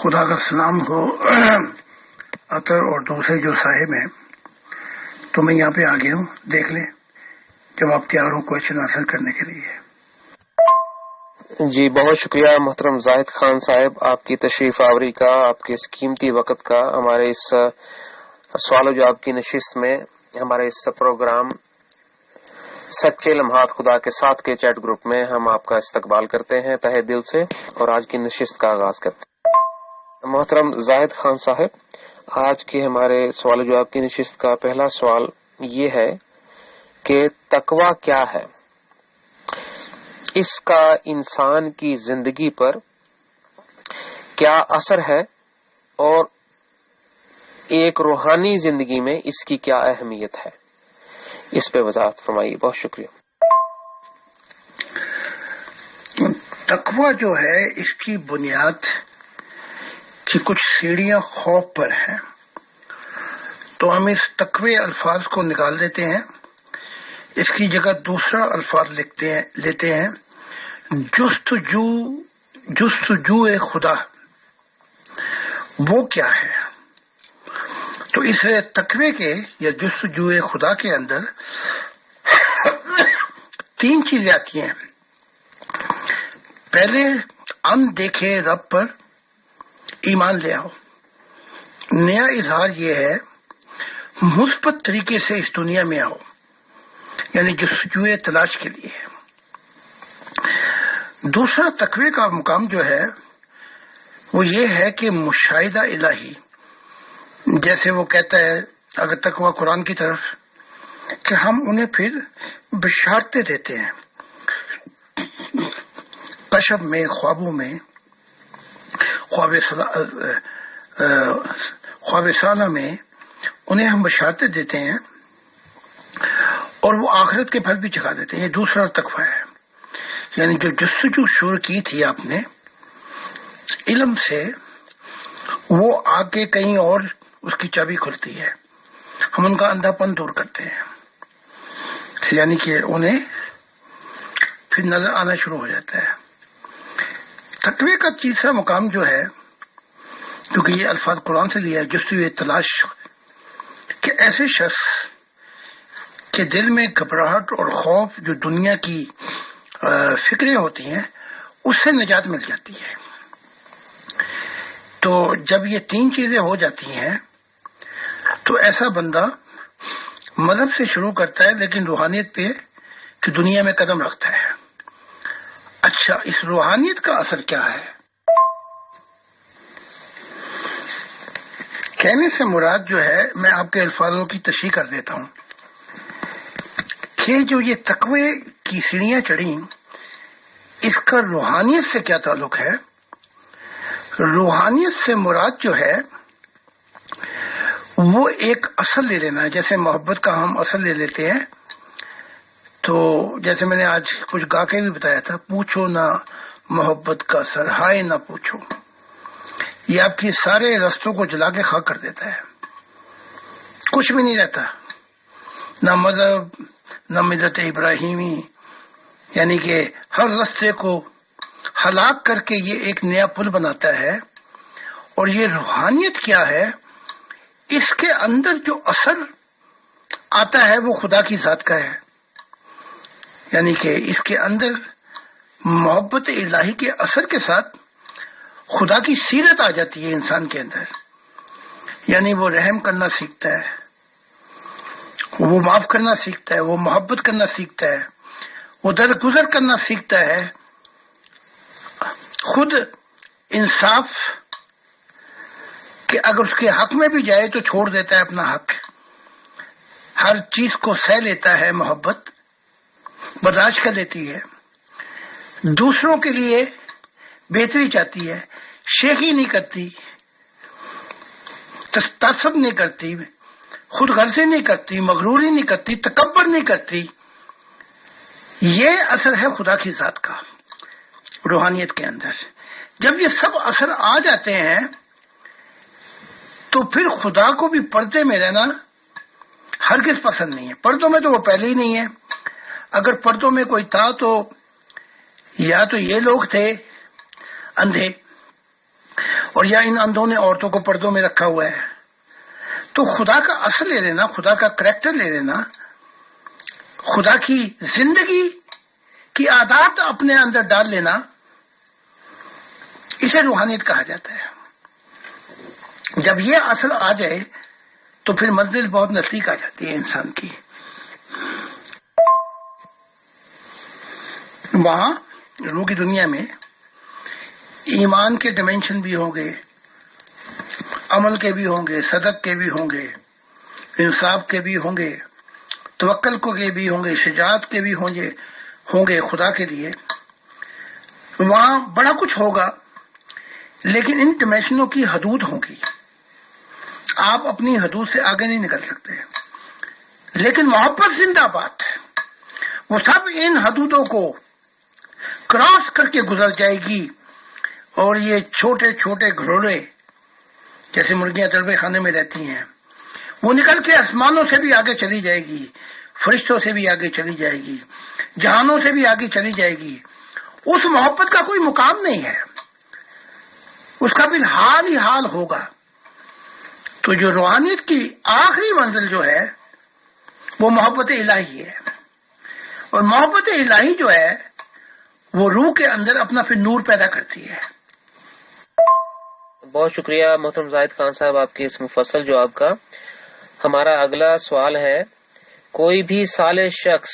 خدا کا سلام ہو اطہر اور دوسرے جو صاحب ہیں. تو میں یہاں پہ آ گیا ہوں، دیکھ لیں جب آپ تیار ہوں کوشچن آنسر کرنے کے لیے. جی بہت شکریہ محترم زاہد خان صاحب، آپ کی تشریف آوری کا، آپ کے اس قیمتی وقت کا. ہمارے اس سوال و جواب کی نشست میں، ہمارے اس پروگرام سچے لمحات خدا کے ساتھ کے چیٹ گروپ میں ہم آپ کا استقبال کرتے ہیں تہہ دل سے، اور آج کی نشست کا آغاز کرتے ہیں. محترم زاہد خان صاحب، آج کے ہمارے سوال و جواب کی نشست کا پہلا سوال یہ ہے کہ تقویٰ کیا ہے؟ اس کا انسان کی زندگی پر کیا اثر ہے، اور ایک روحانی زندگی میں اس کی کیا اہمیت ہے؟ اس پہ وضاحت فرمائیے. بہت شکریہ. تقویٰ جو ہے اس کی بنیاد کی کچھ سیڑھیاں خوف پر ہیں، تو ہم اس تقوی الفاظ کو نکال دیتے ہیں، اس کی جگہ دوسرا الفاظ لیتے ہیں جستجو خدا. وہ کیا ہے؟ تو اس تقوی کے یا جستجو خدا کے اندر تین چیزیں آتی ہیں. پہلے ان دیکھے رب پر ایمان لے آؤ. نیا اظہار یہ ہے مثبت طریقے سے اس دنیا میں آؤ، یعنی جستجو تلاش کے لیے. دوسرا تقوی کا مقام جو ہے وہ یہ ہے کہ مشاہدہ الہی، جیسے وہ کہتا ہے اگر تقوی قرآن کی طرف، کہ ہم انہیں پھر بشارتیں دیتے ہیں کشف میں، خوابوں میں، خواب سالہ میں انہیں ہم بشارتیں دیتے ہیں، اور وہ آخرت کے پھل بھی چکھا دیتے ہیں. یہ دوسرا تقوی ہے، یعنی جو جستجو شروع کی تھی آپ نے علم سے، وہ آگے کہیں اور اس کی چابی کھلتی ہے. ہم ان کا اندھا پن دور کرتے ہیں، یعنی کہ انہیں پھر نظر آنا شروع ہو جاتا ہے. تقوی کا تیسرا مقام جو ہے، کیونکہ یہ الفاظ قرآن سے لیا ہے، جستجو تلاش، کہ ایسے شخص کے دل میں گھبراہٹ اور خوف جو دنیا کی فکریں ہوتی ہیں اس سے نجات مل جاتی ہے. تو جب یہ تین چیزیں ہو جاتی ہیں تو ایسا بندہ مذہب سے شروع کرتا ہے لیکن روحانیت پہ کہ دنیا میں قدم رکھتا ہے. اچھا، اس روحانیت کا اثر کیا ہے؟ کہنے سے مراد جو ہے، میں آپ کے الفاظوں کی تشریح کر دیتا ہوں کہ جو یہ تقوی کی سیڑھیاں چڑھی، اس کا روحانیت سے کیا تعلق ہے. روحانیت سے مراد جو ہے وہ ایک اصل لے لینا ہے. جیسے محبت کا ہم اصل لے لیتے ہیں، تو جیسے میں نے آج کچھ گا کے بھی بتایا تھا، پوچھو نہ محبت کا اثر، ہائے نہ پوچھو. یہ آپ کی سارے رستوں کو جلا کے خاک کر دیتا ہے، کچھ بھی نہیں رہتا، نہ مذہب نہ ملت ابراہیمی، یعنی کہ ہر رستے کو ہلاک کر کے یہ ایک نیا پل بناتا ہے. اور یہ روحانیت کیا ہے؟ اس کے اندر جو اثر آتا ہے وہ خدا کی ذات کا ہے، یعنی کہ اس کے اندر محبت الہی کے اثر کے ساتھ خدا کی سیرت آ جاتی ہے انسان کے اندر. یعنی وہ رحم کرنا سیکھتا ہے، وہ معاف کرنا سیکھتا ہے، وہ محبت کرنا سیکھتا ہے، وہ درگزر کرنا سیکھتا ہے، خود انصاف کہ اگر اس کے حق میں بھی جائے تو چھوڑ دیتا ہے اپنا حق، ہر چیز کو سہ لیتا ہے، محبت برداشت کر لیتی ہے، دوسروں کے لیے بہتری چاہتی ہے، شیخی نہیں کرتی، تعصب نہیں کرتی، خود غرضی نہیں کرتی، مغروری نہیں کرتی، تکبر نہیں کرتی. یہ اثر ہے خدا کی ذات کا روحانیت کے اندر. جب یہ سب اثر آ جاتے ہیں تو پھر خدا کو بھی پردے میں رہنا ہرگز پسند نہیں ہے. پردوں میں تو وہ پہلے ہی نہیں ہے. اگر پردوں میں کوئی تھا تو یا تو یہ لوگ تھے اندھے، اور یا ان اندھوں نے عورتوں کو پردوں میں رکھا ہوا ہے. تو خدا کا اصل لے لینا، خدا کا کریکٹر لے لینا، خدا کی زندگی کی عادات اپنے اندر ڈال لینا، اسے روحانیت کہا جاتا ہے. جب یہ اصل آ جائے تو پھر منزل بہت نزدیک آ جاتی ہے انسان کی. وہاں روح کی دنیا میں ایمان کے ڈائمینشن بھی ہوں گے، عمل کے بھی ہوں گے، صدق کے بھی ہوں گے، انصاف کے بھی ہوں گے، توکل کے بھی ہوں گے، شجاعت کے بھی ہوں گے خدا کے لیے. وہاں بڑا کچھ ہوگا، لیکن ان ڈائمینشنوں کی حدود ہوں گی. آپ اپنی حدود سے آگے نہیں نکل سکتے. لیکن محبت زندہ باد، وہ سب ان حدودوں کو کراس کر کے گزر جائے گی، اور یہ چھوٹے چھوٹے گھروڑے جیسے مرغیاں تڑبے خانے میں رہتی ہیں، وہ نکل کے آسمانوں سے بھی آگے چلی جائے گی، فرشتوں سے بھی آگے چلی جائے گی، جہانوں سے بھی آگے چلی جائے گی. اس محبت کا کوئی مقام نہیں ہے، اس کا بھی حال ہی حال ہوگا. تو جو روحانیت کی آخری منزل جو ہے وہ محبت الہی ہے، اور محبت الہی جو ہے وہ روح کے اندر اپنا پھر نور پیدا کرتی ہے. بہت شکریہ محترم زاہد خان صاحب آپ کے اس مفصل جواب کا. ہمارا اگلا سوال ہے، کوئی بھی صالح شخص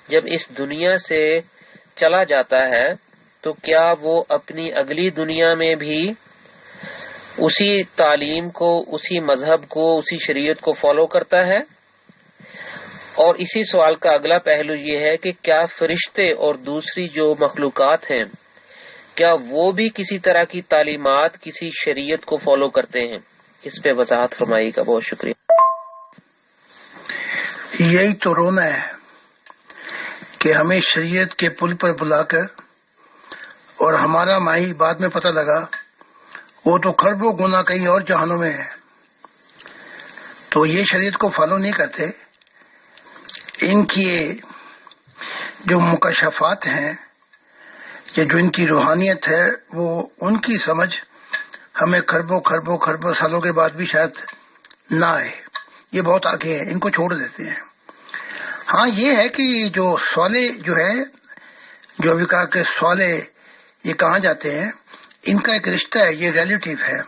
جب اس دنیا سے چلا جاتا ہے تو کیا وہ اپنی اگلی دنیا میں بھی اسی تعلیم کو، اسی مذہب کو، اسی شریعت کو فالو کرتا ہے؟ اور اسی سوال کا اگلا پہلو یہ ہے کہ کیا فرشتے اور دوسری جو مخلوقات ہیں، کیا وہ بھی کسی طرح کی تعلیمات، کسی شریعت کو فالو کرتے ہیں؟ اس پہ وضاحت فرمائیے گا. بہت شکریہ. یہی تو رونا ہے کہ ہمیں شریعت کے پل پر بلا کر، اور ہمارا ماہی بعد میں پتہ لگا وہ تو خربوں گنا کہیں اور جہانوں میں ہے. تو یہ شریعت کو فالو نہیں کرتے. ان کی جو مکاشفات ہیں یا جو ان کی روحانیت ہے، وہ ان کی سمجھ ہمیں خربوں سالوں کے بعد بھی شاید نہ آئے. یہ بہت آگے ہے، ان کو چھوڑ دیتے ہیں. ہاں یہ ہے کہ جو سوالے جو ہے، جو ابھی کہا کہ سوالے یہ کہاں جاتے ہیں، ان کا ایک رشتہ ہے، یہ ریلیٹیو ہے.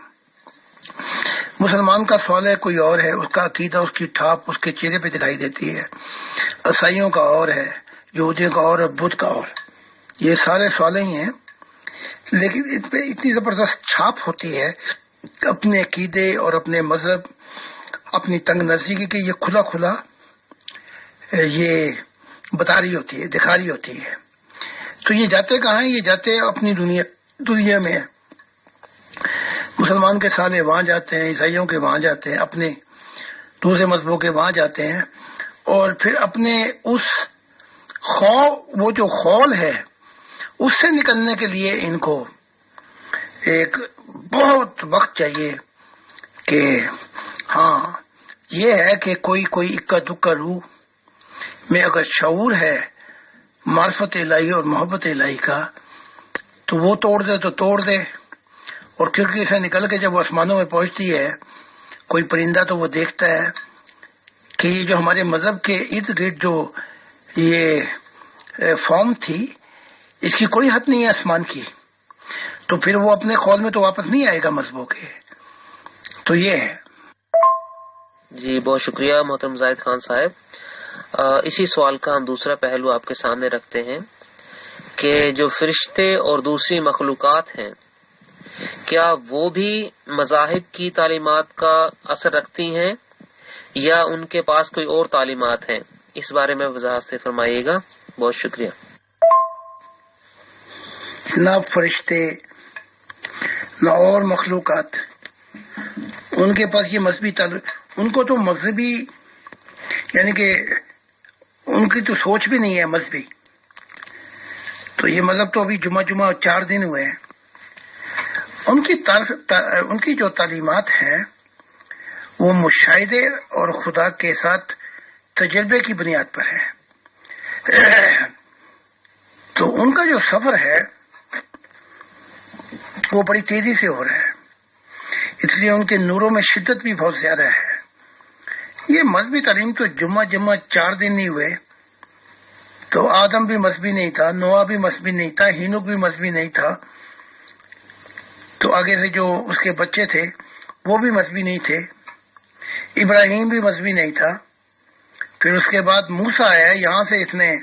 مسلمان کا سوال ہے کوئی اور ہے، اس کا عقیدہ، اس کی ٹھاپ اس کے چہرے پہ دکھائی دیتی ہے. عیسائیوں کا اور ہے، یہودیوں کا اور، بدھ کا اور. یہ سارے سوالے ہی ہیں، لیکن ان پہ اتنی زبردست چھاپ ہوتی ہے اپنے عقیدے اور اپنے مذہب، اپنی تنگ نظری کی، یہ کھلا کھلا یہ بتا رہی ہوتی ہے، دکھا رہی ہوتی ہے. تو یہ جاتے کہاں ہیں؟ یہ جاتے اپنی دنیا میں. مسلمان کے سالے وہاں جاتے ہیں، عیسائیوں کے وہاں جاتے ہیں، اپنے دوسرے مذہبوں کے وہاں جاتے ہیں، اور پھر اپنے اس وہ جو خول ہے اس سے نکلنے کے لیے ان کو ایک بہت وقت چاہیے. کہ ہاں یہ ہے کہ کوئی اکا دکا روح میں اگر شعور ہے معرفت الہی اور محبت الہی کا، تو وہ توڑ دے تو توڑ دے. اور کھڑکی سے نکل کے جب وہ آسمانوں میں پہنچتی ہے، کوئی پرندہ تو وہ دیکھتا ہے کہ یہ جو ہمارے مذہب کے ارد گرد جو یہ فارم تھی، اس کی کوئی حد نہیں ہے آسمان کی، تو پھر وہ اپنے خول میں تو واپس نہیں آئے گا مذہبوں کے. تو یہ ہے. جی بہت شکریہ محترم زاہد خان صاحب. اسی سوال کا ہم دوسرا پہلو آپ کے سامنے رکھتے ہیں کہ جو فرشتے اور دوسری مخلوقات ہیں، کیا وہ بھی مذاہب کی تعلیمات کا اثر رکھتی ہیں یا ان کے پاس کوئی اور تعلیمات ہیں؟ اس بارے میں وضاحت سے فرمائیے گا. بہت شکریہ. نہ فرشتے نہ اور مخلوقات، ان کے پاس یہ مذہبی ان کو تو مذہبی، یعنی کہ ان کی تو سوچ بھی نہیں ہے مذہبی. تو یہ مذہب تو ابھی جمعہ 4 دن ہوئے ہیں. ان کی جو تعلیمات ہیں وہ مشاہدے اور خدا کے ساتھ تجربے کی بنیاد پر ہے. تو ان کا جو سفر ہے وہ بڑی تیزی سے ہو رہا ہے. اس لیے ان کے نوروں میں شدت بھی بہت زیادہ ہے. یہ مذہبی تعلیم تو جمعہ 4 دن نہیں ہوئے تو آدم بھی مذہبی نہیں تھا، نوح بھی مذہبی نہیں تھا، ہینوک بھی مذہبی نہیں تھا، تو آگے سے جو اس کے بچے تھے وہ بھی مذہبی نہیں تھے، ابراہیم بھی مذہبی نہیں تھا. پھر اس کے بعد موسیٰ آیا، یہاں سے اس نے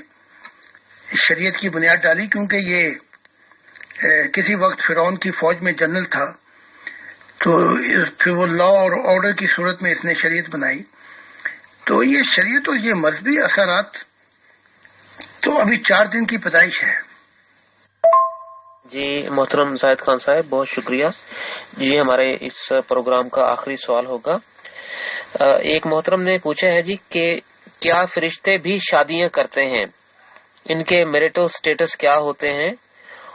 شریعت کی بنیاد ڈالی، کیونکہ یہ کسی وقت فرعون کی فوج میں جنرل تھا، تو پھر وہ لا اور آرڈر کی صورت میں اس نے شریعت بنائی. تو یہ شریعت اور یہ مذہبی اثرات تو ابھی 4 دن کی پیدائش ہے. جی محترم زاہد خان صاحب، بہت شکریہ. جی ہمارے اس پروگرام کا آخری سوال ہوگا. ایک محترم نے پوچھا ہے جی کہ کیا فرشتے بھی شادیاں کرتے ہیں؟ ان کے میرٹل سٹیٹس کیا ہوتے ہیں؟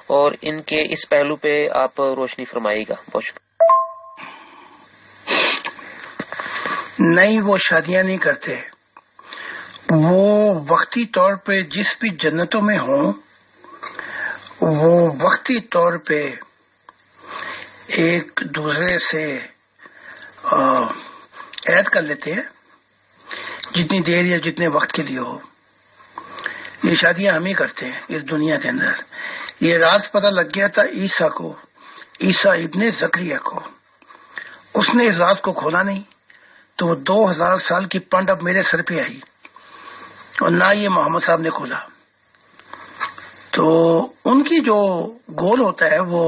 اور ان کے اس پہلو پہ آپ روشنی فرمائیے گا. بہت شکریہ. نہیں، وہ شادیاں نہیں کرتے. وہ وقتی طور پہ جس بھی جنتوں میں ہوں، وہ وقتی طور پہ ایک دوسرے سے عہد کر لیتے ہیں، جتنی دیر یا جتنے وقت کے لیے ہو. یہ شادیاں ہم ہی کرتے ہیں اس دنیا کے اندر. یہ راز پتہ لگ گیا تھا عیسیٰ کو، عیسیٰ ابن زکریا کو. اس نے اس راز کو کھولا نہیں، تو وہ 2000 سال کی پنڈ اب میرے سر پہ آئی، اور نہ یہ محمد صاحب نے کھولا. تو ان کی جو گول ہوتا ہے وہ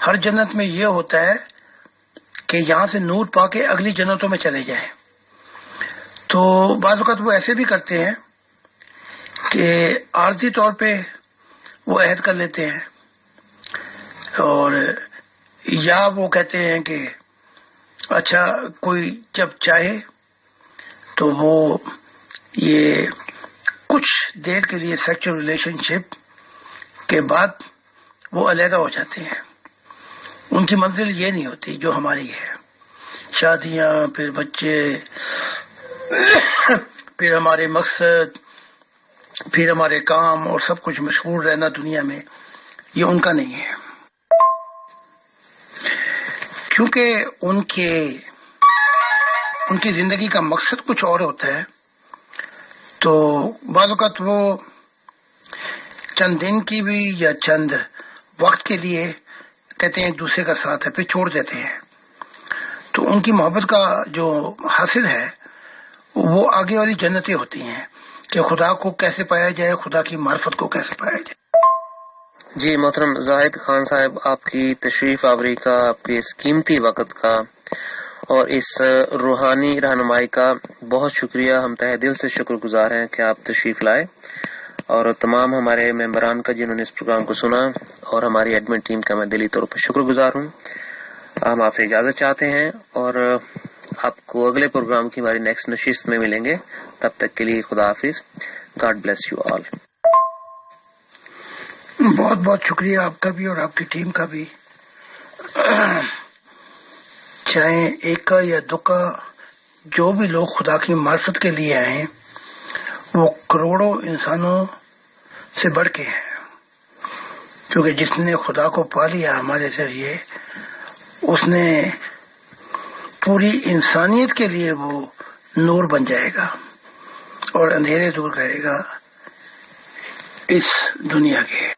ہر جنت میں یہ ہوتا ہے کہ یہاں سے نور پا کے اگلی جنتوں میں چلے جائیں. تو بعض اوقات وہ ایسے بھی کرتے ہیں کہ عارضی طور پہ وہ عہد کر لیتے ہیں، اور یا وہ کہتے ہیں کہ اچھا کوئی جب چاہے تو وہ یہ کچھ دیر کے لیے سیکچول ریلیشن شپ کے بعد وہ علیحدہ ہو جاتے ہیں. ان کی منزل یہ نہیں ہوتی جو ہماری ہے، شادیاں، پھر بچے، پھر ہمارے مقصد، پھر ہمارے کام اور سب کچھ مشغول رہنا دنیا میں. یہ ان کا نہیں ہے، کیونکہ ان کی زندگی کا مقصد کچھ اور ہوتا ہے. تو بعض اوقات وہ چند دن کی بھی یا چند وقت کے لیے کہتے ہیں دوسرے کا ساتھ ہے، پھر چھوڑ دیتے ہیں. تو ان کی محبت کا جو حاصل ہے وہ آگے والی جنتیں ہوتی ہیں کہ خدا کو کیسے پایا جائے، خدا کی معرفت کو کیسے پایا جائے. جی محترم زاہد خان صاحب، آپ کی تشریف آوری کا، آپ کے اس قیمتی وقت کا اور اس روحانی رہنمائی کا بہت شکریہ. ہم تہ دل سے شکر گزار ہیں کہ آپ تشریف لائے، اور تمام ہمارے ممبران کا جنہوں نے اس پروگرام کو سنا، اور ہماری ایڈمن ٹیم کا میں دلی طور پر شکر گزار ہوں. ہم آپ سے اجازت چاہتے ہیں اور آپ کو اگلے پروگرام کی ہماری نیکسٹ نشست میں ملیں گے. تب تک کے لیے خدا حافظ. God bless you all. بہت بہت شکریہ آپ کا بھی اور آپ کی ٹیم کا بھی. چاہے ایک کا یا دو کا، جو بھی لوگ خدا کی معرفت کے لیے آئے وہ کروڑوں انسانوں سے بڑھ کے ہیں، کیونکہ جس نے خدا کو پا لیا ہمارے ذریعے، اس نے پوری انسانیت کے لیے وہ نور بن جائے گا اور اندھیرے دور کرے گا اس دنیا کے.